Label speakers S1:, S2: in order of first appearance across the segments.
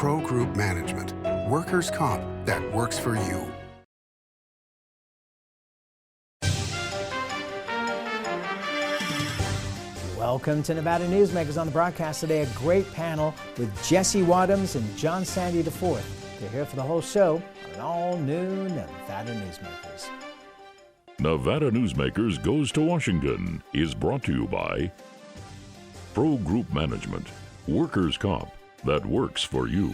S1: Pro Group Management. Workers' comp that works for you.
S2: Welcome to Nevada Newsmakers. On the broadcast today, a great panel with Jesse Wadhams and John Sande IV. They're here for the whole show on an all-new Nevada Newsmakers.
S3: Nevada Newsmakers Goes to Washington is brought to you by Pro Group Management, workers' comp that works for you.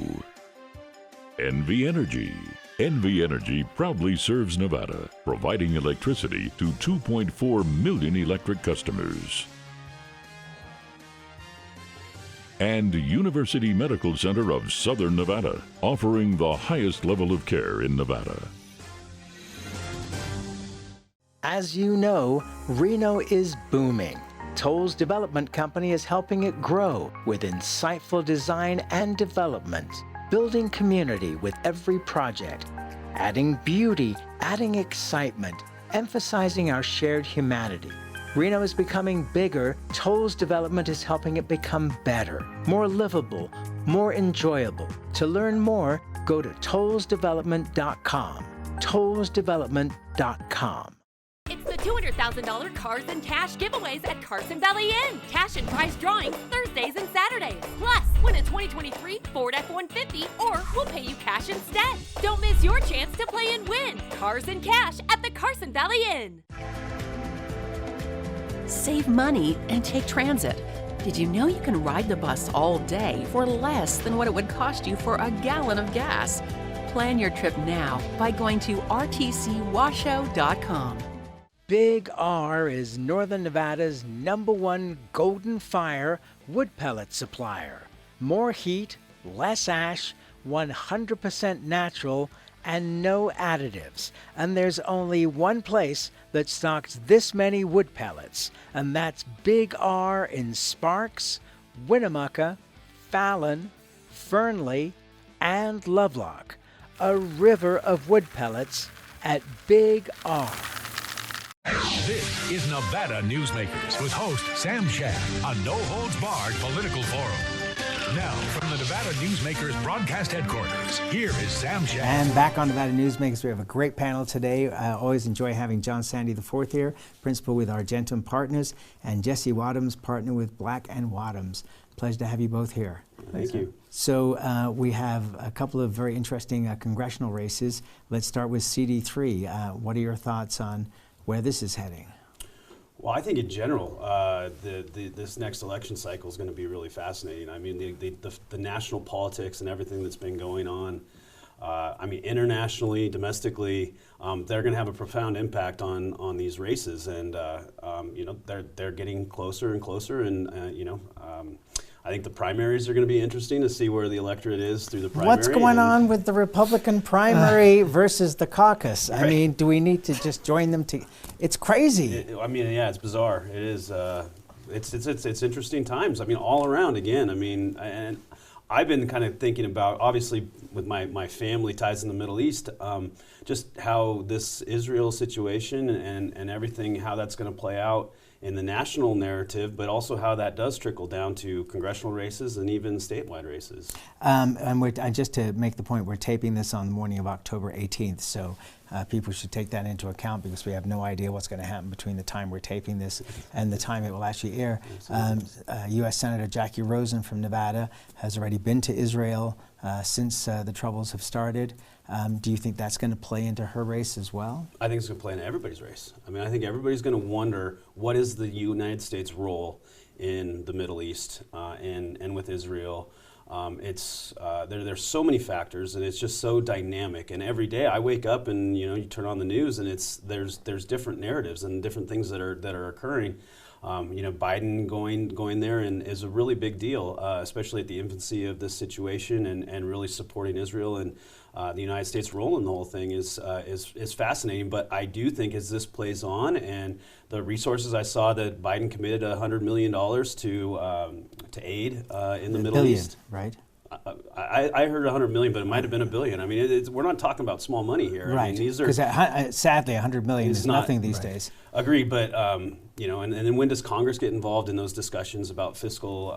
S3: NV Energy. NV Energy proudly serves Nevada, providing electricity to 2.4 million electric customers. And University Medical Center of Southern Nevada, offering the highest level of care in Nevada.
S2: As you know, Reno is booming. Toll's development company is helping it grow with insightful design and development, building community with every project, adding beauty, adding excitement, emphasizing our shared humanity. Reno is becoming bigger. Toll's development is helping it become better, more livable, more enjoyable. To learn more, go to tollsdevelopment.com. tollsdevelopment.com.
S4: It's the $200,000 Cars and Cash giveaways at Carson Valley Inn. Cash and prize drawings Thursdays and Saturdays. Plus, win a 2023 Ford F-150 or we'll pay you cash instead. Don't miss your chance to play and win. Cars and Cash at the Carson Valley Inn.
S5: Save money and take transit. Did you know you can ride the bus all day for less than what it would cost you for a gallon of gas? Plan your trip now by going to rtcwashoe.com.
S2: Big R is Northern Nevada's #1 Golden Fire wood pellet supplier. More heat, less ash, 100% natural, and no additives. And there's only one place that stocks this many wood pellets, and that's Big R in Sparks, Winnemucca, Fallon, Fernley, and Lovelock. A river of wood pellets at Big R.
S6: This is Nevada Newsmakers with host Sam Shad, a no-holds-barred political forum. Now, from the Nevada Newsmakers broadcast headquarters, here is Sam Shad.
S2: And back on Nevada Newsmakers, we have a great panel today. I always enjoy having John Sande IV here, principal with Argentum Partners, and Jesse Wadhams, partner with Black & Wadhams. Pleasure to have you both here.
S7: Thank you.
S2: So we have a couple of very interesting congressional races. Let's start with CD3. What are your thoughts on where this is heading?
S7: Well, I think in general, this next election cycle is going to be really fascinating. I mean, the national politics and everything that's been going on, I mean, internationally, domestically, they're going to have a profound impact on these races, and you know, they're getting closer and closer, and you know. I think the primaries are going to be interesting to see where the electorate is through the primary.
S2: What's going on with the Republican primary versus the caucus? I
S7: Right.
S2: mean, do we need to just join them to? It's crazy.
S7: I mean, yeah, it's bizarre. It is. It's interesting times. I mean, all around again. I mean, and I've been kind of thinking about, obviously, with my family ties in the Middle East, just how this Israel situation and everything, how that's going to play out in the national narrative, but also how that does trickle down to congressional races and even statewide races. And
S2: just to make the point, we're taping this on the morning of October 18th, so people should take that into account because we have no idea what's going to happen between the time we're taping this and the time it will actually air. U.S. Senator Jackie Rosen from Nevada has already been to Israel since the troubles have started. Do you think that's going to play into her race as well? I
S7: think it's going to play into everybody's race. I mean, I think everybody's going to wonder what is the United States role in the Middle East and with Israel. There's so many factors, and it's just so dynamic. And every day I wake up and you turn on the news, and there's different narratives and different things that are occurring. Biden going there and is a really big deal, especially at the infancy of this situation, and really supporting Israel and the United States' role in the whole thing is fascinating. But I do think as this plays on, and the resources I saw that Biden committed $100 million to aid in the Middle East,
S2: right?
S7: I heard 100 million, but it might have been $1 billion. I mean, we're not talking about small money here.
S2: Right.
S7: I mean, these are
S2: because sadly, 100 million is nothing these days.
S7: Agree, but and then when does Congress get involved in those discussions about fiscal?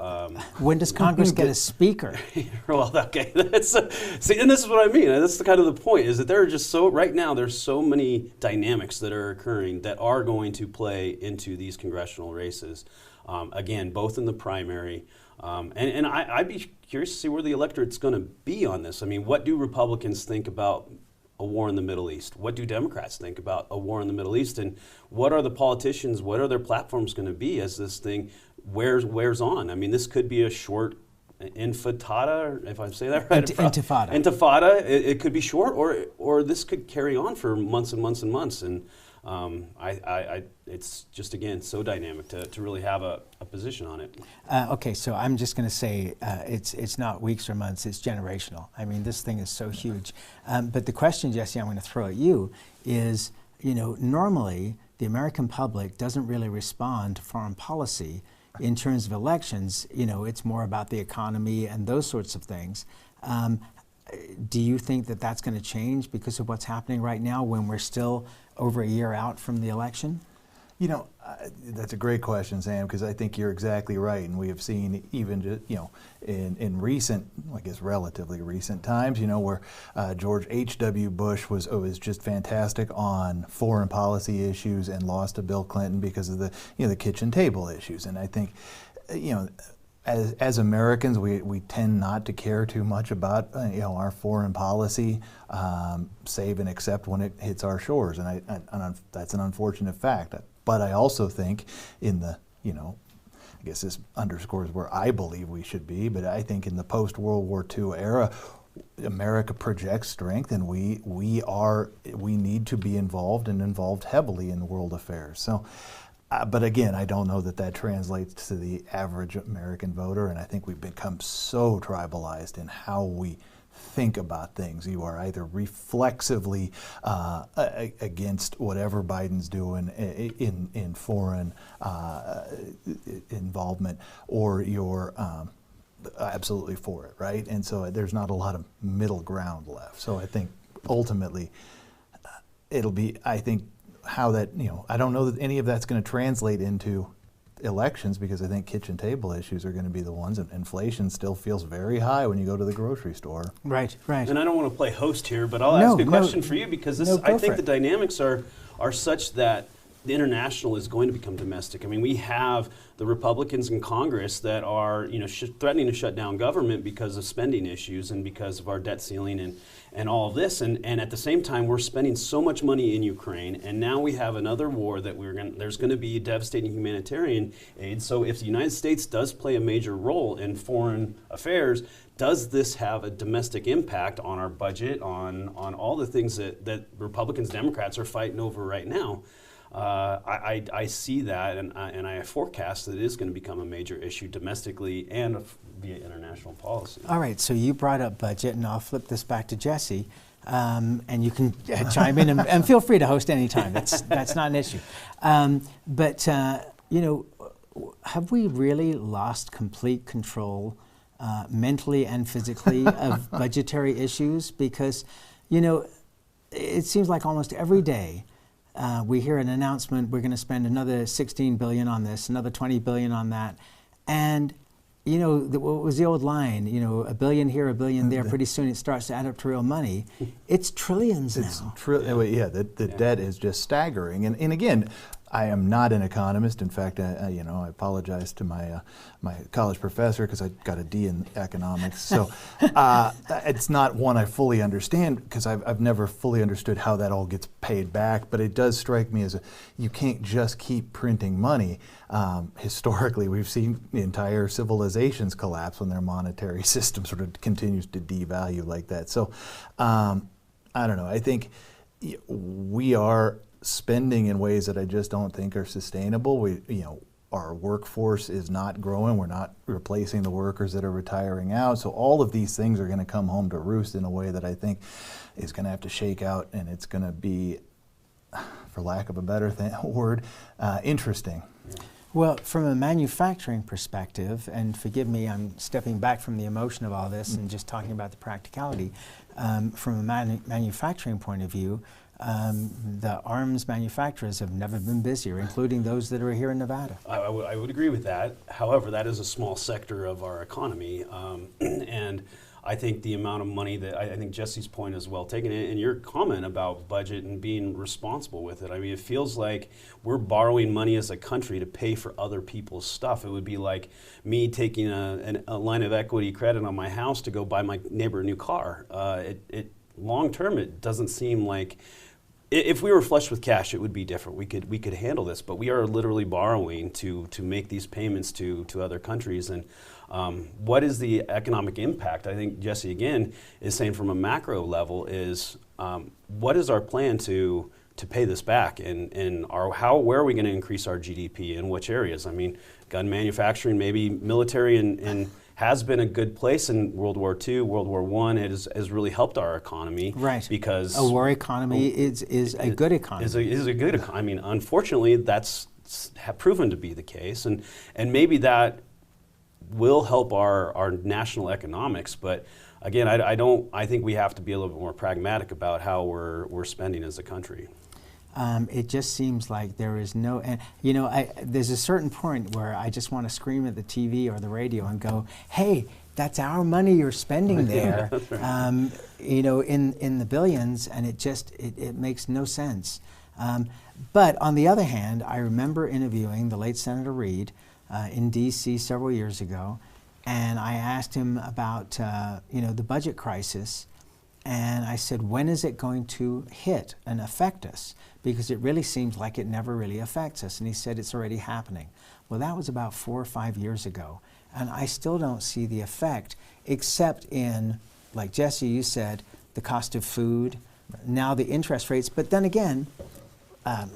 S2: When does Congress get a speaker?
S7: Well, okay, see, and this is what I mean. That's the kind of the point, is that there are just right now there's so many dynamics that are occurring that are going to play into these congressional races. Again, both in the primary. And I'd be curious to see where the electorate's going to be on this. I mean, what do Republicans think about a war in the Middle East? What do Democrats think about a war in the Middle East? And what are the politicians, what are their platforms going to be as this thing wears on? I mean, this could be a short infiltrata, if I'm saying that right.
S2: Intifada.
S7: Intifada. It could be short, or this could carry on for months and months and months. And it's just, again, so dynamic to really have a position on it.
S2: Okay, so I'm just going to say it's not weeks or months, it's generational. I mean, this thing is so huge. But the question, Jesse, I'm going to throw at you is, normally the American public doesn't really respond to foreign policy in terms of elections. It's more about the economy and those sorts of things. Do you think that that's going to change because of what's happening right now when we're still over a year out from the election?
S8: That's a great question, Sam, because I think you're exactly right. And we have seen even just, in recent, I guess relatively recent times, where George H.W. Bush was just fantastic on foreign policy issues and lost to Bill Clinton because of the kitchen table issues. And I think, as Americans, we tend not to care too much about our foreign policy, save and except when it hits our shores, and that's an unfortunate fact. But I also think I guess this underscores where I believe we should be. But I think in the post-World War II era, America projects strength, and we need to be involved heavily in world affairs. So. But again, I don't know that translates to the average American voter, and I think we've become so tribalized in how we think about things. You are either reflexively against whatever Biden's doing in foreign involvement, or you're absolutely for it, right? And so there's not a lot of middle ground left. So I think ultimately it'll be, how that, I don't know that any of that's going to translate into elections, because I think kitchen table issues are going to be the ones, and inflation still feels very high when you go to the grocery store.
S2: Right.
S7: And I don't want to play host here, but I'll ask a question for you, because I think the dynamics are such that the international is going to become domestic. I mean, we have the Republicans in Congress that are, threatening to shut down government because of spending issues and because of our debt ceiling and all of this. And at the same time, we're spending so much money in Ukraine, and now we have another war that there's going to be devastating humanitarian aid. So if the United States does play a major role in foreign affairs, does this have a domestic impact on our budget, on all the things that Republicans, Democrats are fighting over right now? I see that, and I forecast that it is going to become a major issue domestically and via international policy.
S2: All right, so you brought up budget, and I'll flip this back to Jesse, and you can chime in and feel free to host anytime. That's not an issue. But have we really lost complete control mentally and physically of budgetary issues? Because it seems like almost every day we hear an announcement, we're going to spend another $16 billion on this, another $20 billion on that. And, what was the old line? $1 billion here, $1 billion there. Pretty soon it starts to add up to real money. It's trillions now.
S8: The debt is just staggering. And again, I am not an economist. In fact, I apologize to my college professor because I got a D in economics. So it's not one I fully understand, because I've never fully understood how that all gets paid back. But it does strike me as you can't just keep printing money. Historically, we've seen entire civilizations collapse when their monetary system sort of continues to devalue like that. So I don't know. I think we are spending in ways that I just don't think are sustainable. Our workforce is not growing. We're not replacing the workers that are retiring out. So all of these things are going to come home to roost in a way that I think is going to have to shake out, and it's going to be, for lack of a better word, interesting.
S2: Well, from a manufacturing perspective, and forgive me, I'm stepping back from the emotion of all this and just talking about the practicality. From a manufacturing point of view, the arms manufacturers have never been busier, including those that are here in Nevada.
S7: I would agree with that. However, that is a small sector of our economy, and I think the amount of money that I think Jesse's point is well taken, and your comment about budget and being responsible with it. I mean, it feels like we're borrowing money as a country to pay for other people's stuff. It would be like me taking a line of equity credit on my house to go buy my neighbor a new car. Long term, it doesn't seem like. If we were flush with cash, it would be different. We could handle this, but we are literally borrowing to make these payments to other countries. And what is the economic impact? I think Jesse again is saying from a macro level is what is our plan to pay this back, and where are we going to increase our GDP, in which areas? I mean, gun manufacturing, maybe military, and has been a good place in World War II, World War I. It has really helped our economy.
S2: Right.
S7: Because
S2: a war economy is a good economy.
S7: Is a good economy. I mean, unfortunately, that's proven to be the case, and maybe that will help our national economics. But again, I think we have to be a little bit more pragmatic about how we're spending as a country.
S2: It just seems like there is no, and there's a certain point where I just want to scream at the TV or the radio and go, "Hey, that's our money you're spending there," right. In the billions, and it makes no sense. But on the other hand, I remember interviewing the late Senator Reid in D.C. several years ago, and I asked him about the budget crisis. And I said, when is it going to hit and affect us? Because it really seems like it never really affects us. And he said, it's already happening. Well, that was about 4 or 5 years ago. And I still don't see the effect, except in, like Jesse, you said, the cost of food, now the interest rates. But then again,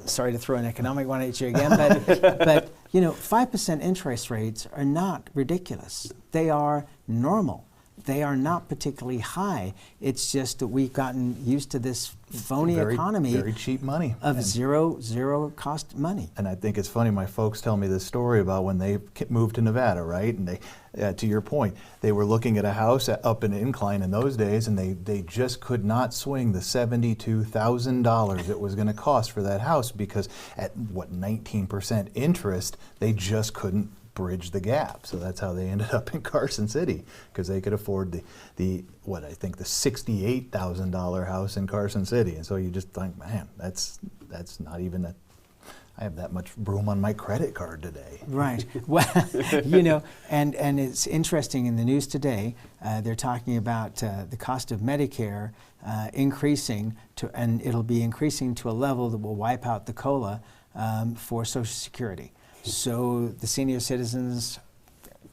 S2: sorry to throw an economic one at you again, but 5% interest rates are not ridiculous. They are normal. They are not particularly high. It's just that we've gotten used to this phony economy.
S8: Very cheap money.
S2: Of zero cost money.
S8: And I think it's funny, my folks tell me this story about when they moved to Nevada, right? And they, to your point, they were looking at a house up an incline in those days, and they just could not swing the $72,000 it was going to cost for that house, because at 19% interest, they just couldn't bridge the gap. So that's how they ended up in Carson City, because they could afford the $68,000 house in Carson City. And so you just think, man, that's not even that. I have that much room on my credit card today.
S2: Right. Well, and it's interesting in the news today. They're talking about the cost of Medicare increasing and it'll be increasing to a level that will wipe out the COLA for Social Security. So the senior citizens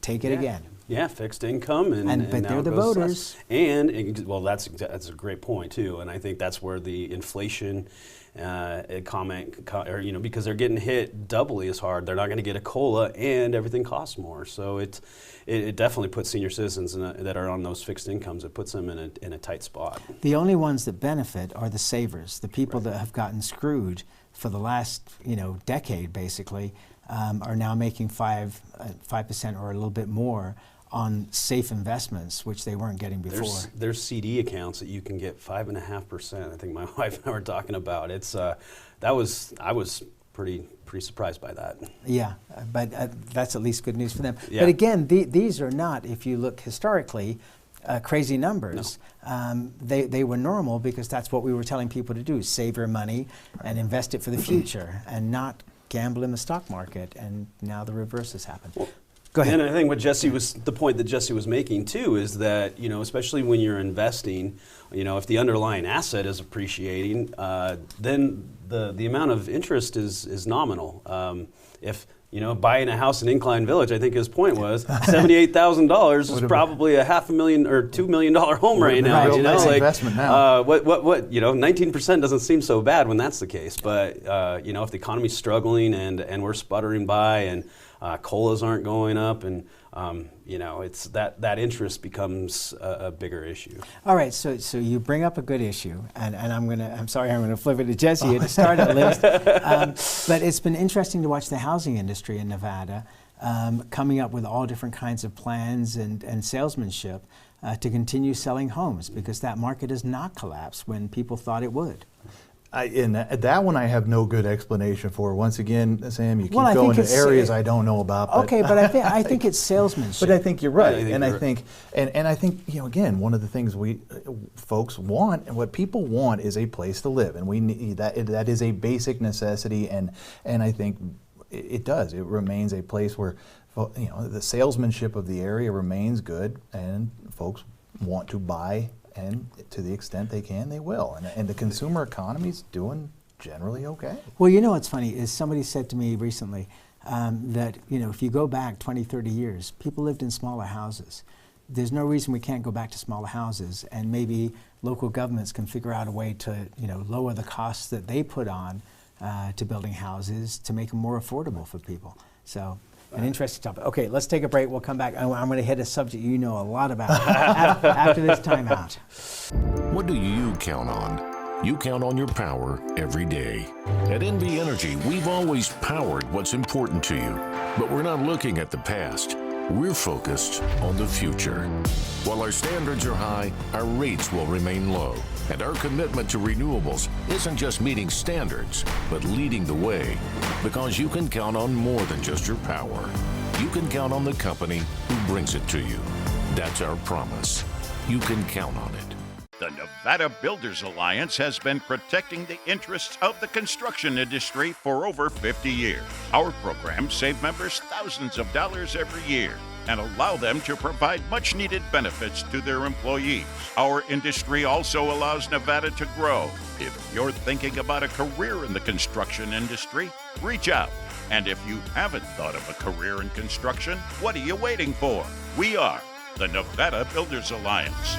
S2: take it again.
S7: Yeah, fixed income,
S2: but they're the voters.
S7: That's a great point too, and I think that's where the inflation because they're getting hit doubly as hard. They're not going to get a COLA, and everything costs more. So it definitely puts senior citizens that are on those fixed incomes. It puts them in a tight spot.
S2: The only ones that benefit are the savers, the people that have gotten screwed for the last decade, basically. Are now making 5% or a little bit more on safe investments, which they weren't getting before.
S7: There's CD accounts that you can get 5.5%. I think my wife and I were talking about. I was pretty surprised by that.
S2: Yeah, but that's at least good news for them.
S7: Yeah.
S2: But again, these are not, if you look historically, crazy numbers. No. They were normal because that's what we were telling people to do: save your money and invest it for the future, and not gamble in the stock market. And now the reverse has happened.
S7: Well,
S2: go ahead.
S7: And I think the point that Jesse was making too is that especially when you're investing, if the underlying asset is appreciating, then the amount of interest is nominal. If buying a house in Incline Village, I think his point was $78,000 is probably a $500,000 or $2 million home right now.
S8: Nice investment now.
S7: 19% doesn't seem so bad when that's the case. But if the economy's struggling and we're sputtering by, and COLAs aren't going up, and it's that interest becomes a bigger issue.
S2: All right, so you bring up a good issue, and I'm gonna flip it to Jesse here to start our list. But it's been interesting to watch the housing industry in Nevada coming up with all different kinds of plans and salesmanship to continue selling homes, because that market has not collapsed when people thought it would.
S8: And that one I have no good explanation for. Once again, Sam, you keep
S2: Well,
S8: going to areas I don't know about. But
S2: okay, but I think it's salesmanship.
S8: But I think you're right, and I think again, one of the things folks want and what people want is a place to live, and we need that. That is a basic necessity, and I think it does. It remains a place where the salesmanship of the area remains good, and folks want to buy. And to the extent they can, they will. And the consumer economy's doing generally okay.
S2: Well, what's funny is somebody said to me recently that, if you go back 20, 30 years, people lived in smaller houses. There's no reason we can't go back to smaller houses, and maybe local governments can figure out a way to, lower the costs that they put on to building houses to make them more affordable for people. So. An interesting topic. Okay, let's take a break. We'll come back. I'm going to hit a subject you know a lot about after this timeout.
S3: What do you count on? You count on your power every day. At NV Energy, we've always powered what's important to you, but we're not looking at the past. We're focused on the future. While our standards are high, our rates will remain low. And our commitment to renewables isn't just meeting standards, but leading the way. Because you can count on more than just your power. You can count on the company who brings it to you. That's our promise. You can count on it.
S9: The Nevada Builders Alliance has been protecting the interests of the construction industry for over 50 years. Our programs save members thousands of dollars every year and allow them to provide much-needed benefits to their employees. Our industry also allows Nevada to grow. If you're thinking about a career in the construction industry, reach out. And if you haven't thought of a career in construction, what are you waiting for? We are the Nevada Builders Alliance.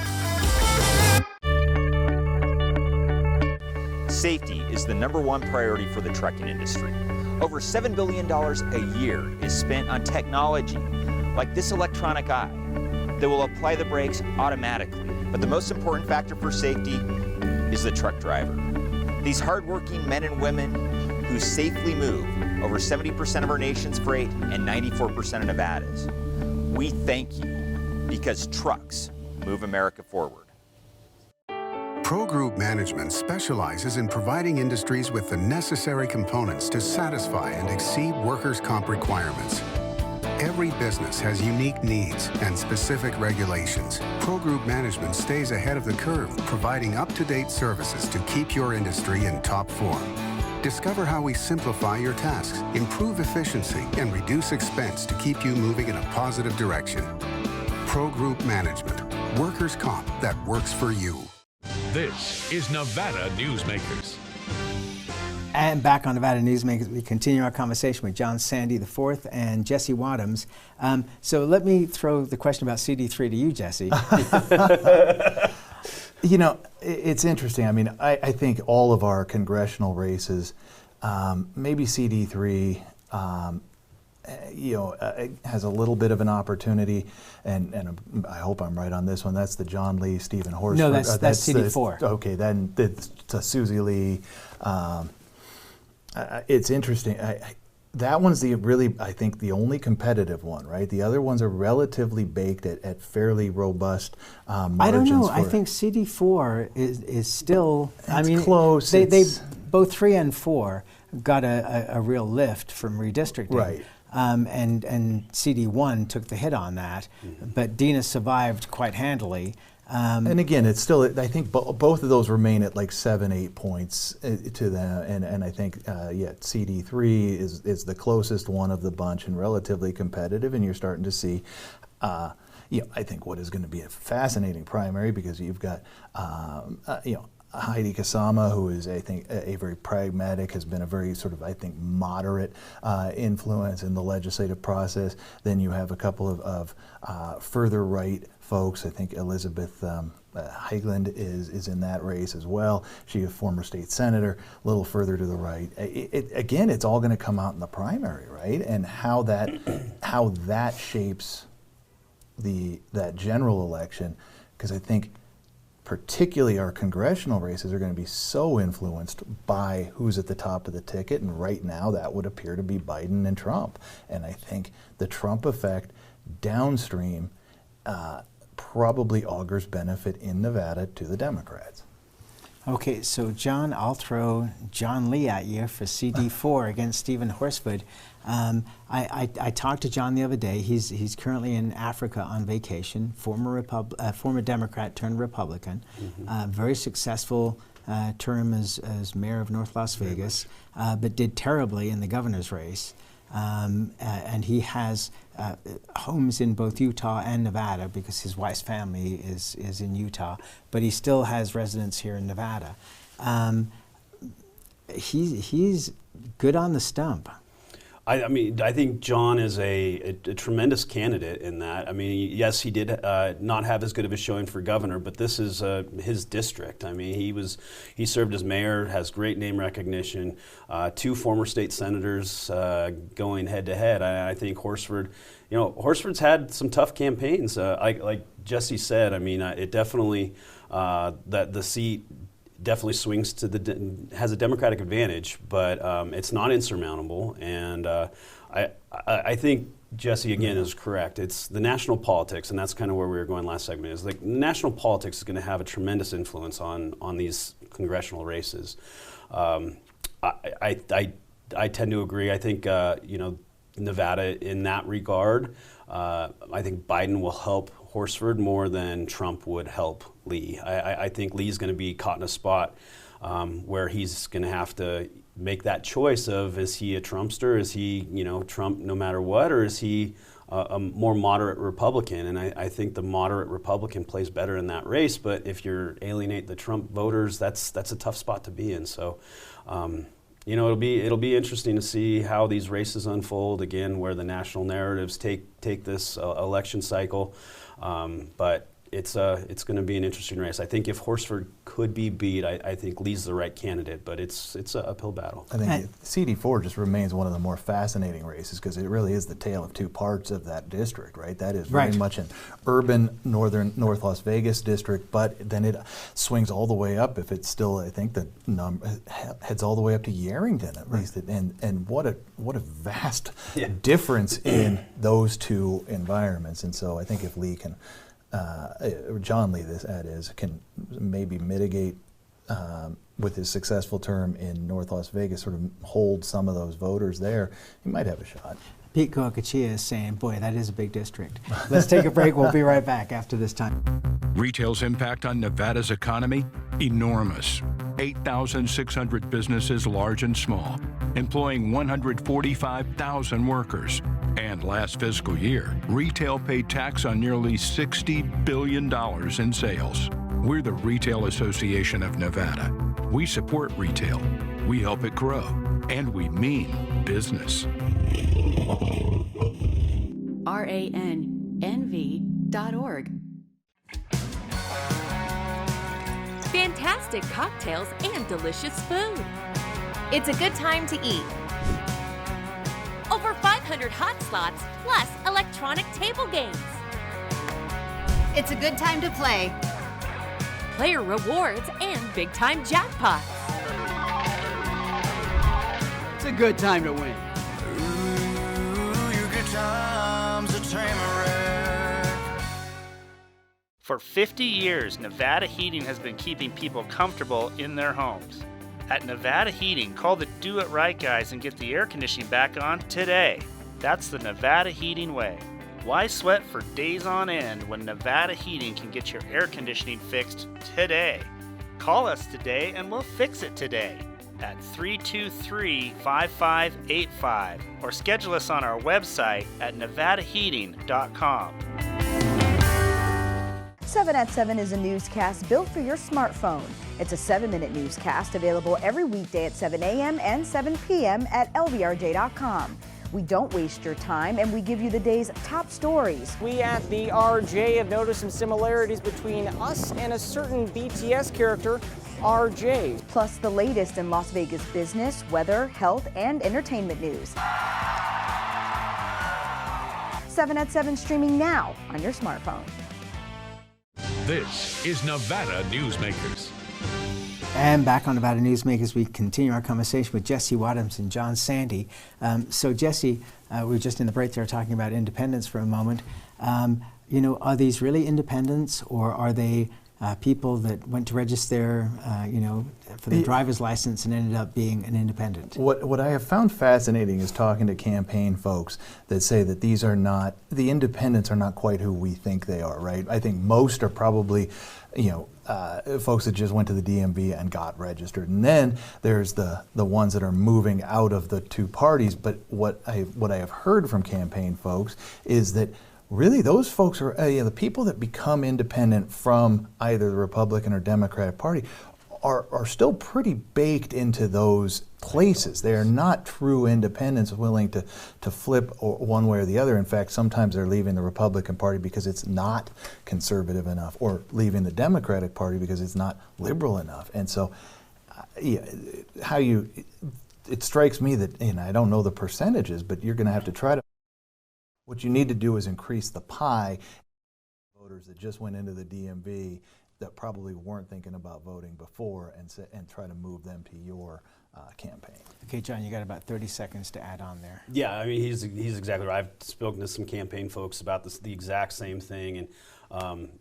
S10: Safety is the #1 priority for the trucking industry. Over $7 billion a year is spent on technology like this electronic eye that will apply the brakes automatically. But the most important factor for safety is the truck driver. These hardworking men and women who safely move over 70% of our nation's freight and 94% of Nevada's. We thank you because trucks move America forward.
S1: Pro Group Management specializes in providing industries with the necessary components to satisfy and exceed workers' comp requirements. Every business has unique needs and specific regulations. Pro Group Management stays ahead of the curve, providing up-to-date services to keep your industry in top form. Discover how we simplify your tasks, improve efficiency, and reduce expense to keep you moving in a positive direction. Pro Group Management, workers' comp that works for you.
S6: This is Nevada Newsmakers.
S2: And back on Nevada Newsmakers, we continue our conversation with John Sande IV and Jesse Wadhams. So let me throw the question about CD3 to you, Jesse.
S8: It's interesting. I mean, I think all of our congressional races, maybe CD3, has a little bit of an opportunity, and I hope I'm right on this one. That's the John Lee, Stephen Horsford.
S2: No, that's CD4.
S8: Okay, then it's Susie Lee. It's interesting. That one's I think the only competitive one, right? The other ones are relatively baked at fairly robust margins.
S2: I don't know. I think CD4 is still.
S8: Close.
S2: They both 3 and 4 got a real lift from redistricting.
S8: Right.
S2: And CD1 took the hit on that, but Dina survived quite handily.
S8: And again, it's still, I think both of those remain at like 7-8 points to them, and I think, CD3 is the closest one of the bunch and relatively competitive, and you're starting to see, I think what is going to be a fascinating primary, because you've got, Heidi Kasama, who is, I think, a very pragmatic, has been a very sort of, I think, moderate influence in the legislative process. Then you have a couple of further right folks. I think Elizabeth Haigland is in that race as well. She's a former state senator, a little further to the right. Again, it's all going to come out in the primary, right? And how that shapes that general election, because I think particularly our congressional races are going to be so influenced by who's at the top of the ticket, and right now that would appear to be Biden and Trump. And I think the Trump effect downstream probably augurs benefit in Nevada to the Democrats.
S2: Okay, so John, I'll throw John Lee at you for CD4 against Stephen Horsford. I talked to John the other day. He's currently in Africa on vacation. Former Democrat turned Republican. Very successful term as mayor of North Las Vegas, but did terribly in the governor's race. And he has homes in both Utah and Nevada because his wife's family is in Utah, but he still has residence here in Nevada. He's good on the stump.
S7: I mean, I think John is a tremendous candidate in that. I mean, yes, he did not have as good of a showing for governor, but this is his district. I mean, he served as mayor, has great name recognition. 2 former state senators going head to head. I think Horsford, Horsford's had some tough campaigns. Like Jesse said, I mean, it definitely that the seat definitely swings to has a Democratic advantage, but it's not insurmountable. And I think Jesse again is correct. It's the national politics, and that's kind of where we were going last segment. Is like national politics is going to have a tremendous influence on these congressional races. I tend to agree. I think Nevada in that regard. I think Biden will help Horsford more than Trump would help Lee. I think Lee's going to be caught in a spot where he's going to have to make that choice of, is he a Trumpster? Is he, Trump no matter what? Or is he a more moderate Republican? And I think the moderate Republican plays better in that race. But if you alienate the Trump voters, that's a tough spot to be in. So, it'll be interesting to see how these races unfold, again, where the national narratives take this election cycle. But it's going to be an interesting race. I think if Horsford could be beat, I think Lee's the right candidate, but it's an uphill battle.
S8: I think CD4 just remains one of the more fascinating races because it really is the tale of 2 parts of that district, right? That is very much an urban North Las Vegas district, but then it swings all the way up. If it's still, I think the number heads all the way up to Yerington at least, and what a vast difference in those 2 environments. And so I think if Lee can. John Lee, can maybe mitigate with his successful term in North Las Vegas, sort of hold some of those voters there, he might have a shot.
S2: Pete Goakachia is saying, boy, that is a big district. Let's take a break. We'll be right back after this time.
S6: Retail's impact on Nevada's economy? Enormous. 8,600 businesses, large and small, employing 145,000 workers. And last fiscal year, retail paid tax on nearly $60 billion in sales. We're the Retail Association of Nevada. We support retail, we help it grow, and we mean business.
S5: RANNV.org.
S4: Fantastic cocktails and delicious food.
S11: It's a good time to eat.
S4: Over 500 hot slots, plus electronic table games.
S11: It's a good time to play.
S4: Player rewards and big-time jackpots.
S12: It's a good time to win.
S13: For 50 years, Nevada Heating has been keeping people comfortable in their homes. At Nevada Heating, call the Do It Right guys and get the air conditioning back on today. That's the Nevada Heating way. Why sweat for days on end when Nevada Heating can get your air conditioning fixed today? Call us today and we'll fix it today at 323-5585 or schedule us on our website at nevadaheating.com.
S14: 7 at 7 is a newscast built for your smartphone. It's a 7-minute newscast available every weekday at 7 a.m. and 7 p.m. at lvrj.com. We don't waste your time, and we give you the day's top stories.
S15: We at the RJ have noticed some similarities between us and a certain BTS character, RJ.
S14: Plus the latest in Las Vegas business, weather, health, and entertainment news. 7 at 7 streaming now on your smartphone.
S6: This is Nevada Newsmakers.
S2: And back on Nevada Newsmakers, we continue our conversation with Jesse Wadhams and John Sande. So Jesse, we were just in the break there talking about independents for a moment. You know, are these really independents, or are they people that went to register, you know, for their driver's license and ended up being an independent?
S8: What I have found fascinating is talking to campaign folks that say that these are not, the independents are not quite who we think they are, right? I think most are probably, you know, folks that just went to the DMV and got registered. And then there's the ones that are moving out of the two parties. But what I have heard from campaign folks is that really those folks are, the people that become independent from either the Republican or Democratic Party are still pretty baked into those places. They are not true independents willing to flip one way or the other. In fact, sometimes they're leaving the Republican Party because it's not conservative enough, or leaving the Democratic Party because it's not liberal enough. And so, it strikes me that, you know, I don't know the percentages, but you're going to have to try to. What you need to do is increase the pie. Voters that just went into the DMV that probably weren't thinking about voting before, and try to move them to your campaign.
S2: Okay, John, you got about 30 seconds to add on there.
S7: Yeah, I mean, he's exactly right. I've spoken to some campaign folks about the exact same thing, and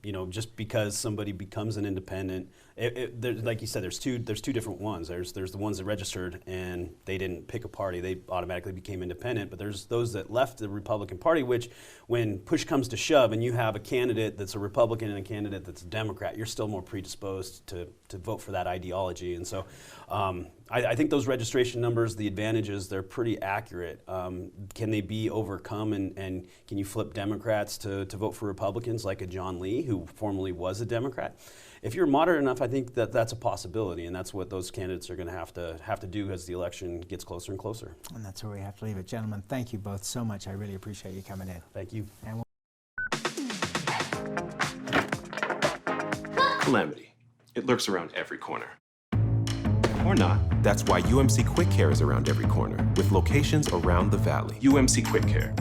S7: you know, just because somebody becomes an independent, like you said, there's two different ones. There's the ones that registered and they didn't pick a party; they automatically became independent. But there's those that left the Republican Party, which, when push comes to shove, and you have a candidate that's a Republican and a candidate that's a Democrat, you're still more predisposed to vote for that ideology. And so, I think those registration numbers, the advantages, they're pretty accurate. Can they be overcome, and can you flip Democrats to vote for Republicans like a John Lee, who formerly was a Democrat? If you're moderate enough, I think that's a possibility, and that's what those candidates are going to have to do as the election gets closer and closer.
S2: And that's where we have to leave it. Gentlemen, thank you both so much. I really appreciate you coming in.
S7: Thank you.
S2: And
S16: Calamity. It lurks around every corner. Or not. That's why UMC Quick Care is around every corner, with locations around the valley. UMC Quick Care,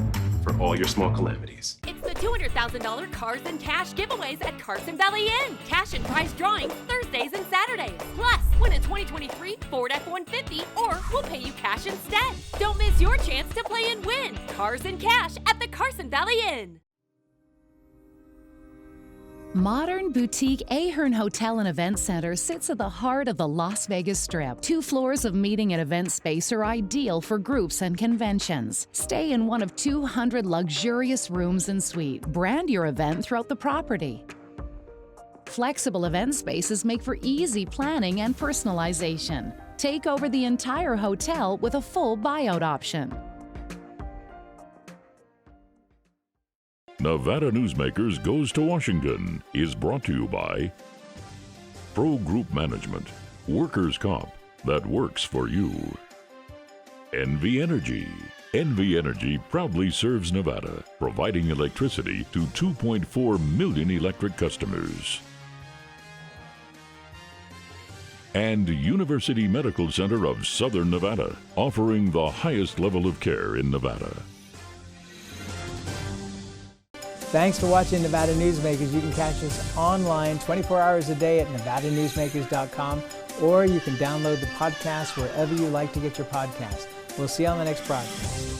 S16: for all your small calamities.
S4: It's the $200,000 Cars and Cash giveaways at Carson Valley Inn. Cash and prize drawings Thursdays and Saturdays. Plus, win a 2023 Ford F-150, or we'll pay you cash instead. Don't miss your chance to play and win. Cars and Cash at the Carson Valley Inn.
S17: Modern boutique Ahern Hotel and Event Center sits at the heart of the Las Vegas Strip. 2 floors of meeting and event space are ideal for groups and conventions. Stay in one of 200 luxurious rooms and suites. Brand your event throughout the property. Flexible event spaces make for easy planning and personalization. Take over the entire hotel with a full buyout option.
S3: Nevada Newsmakers Goes to Washington is brought to you by Pro Group Management, workers' comp that works for you. NV Energy. NV Energy proudly serves Nevada, providing electricity to 2.4 million electric customers. And University Medical Center of Southern Nevada, offering the highest level of care in Nevada.
S2: thanks for watching Nevada Newsmakers. You can catch us online 24 hours a day at nevadanewsmakers.com, or you can download the podcast wherever you like to get your podcast. We'll see you on the next broadcast.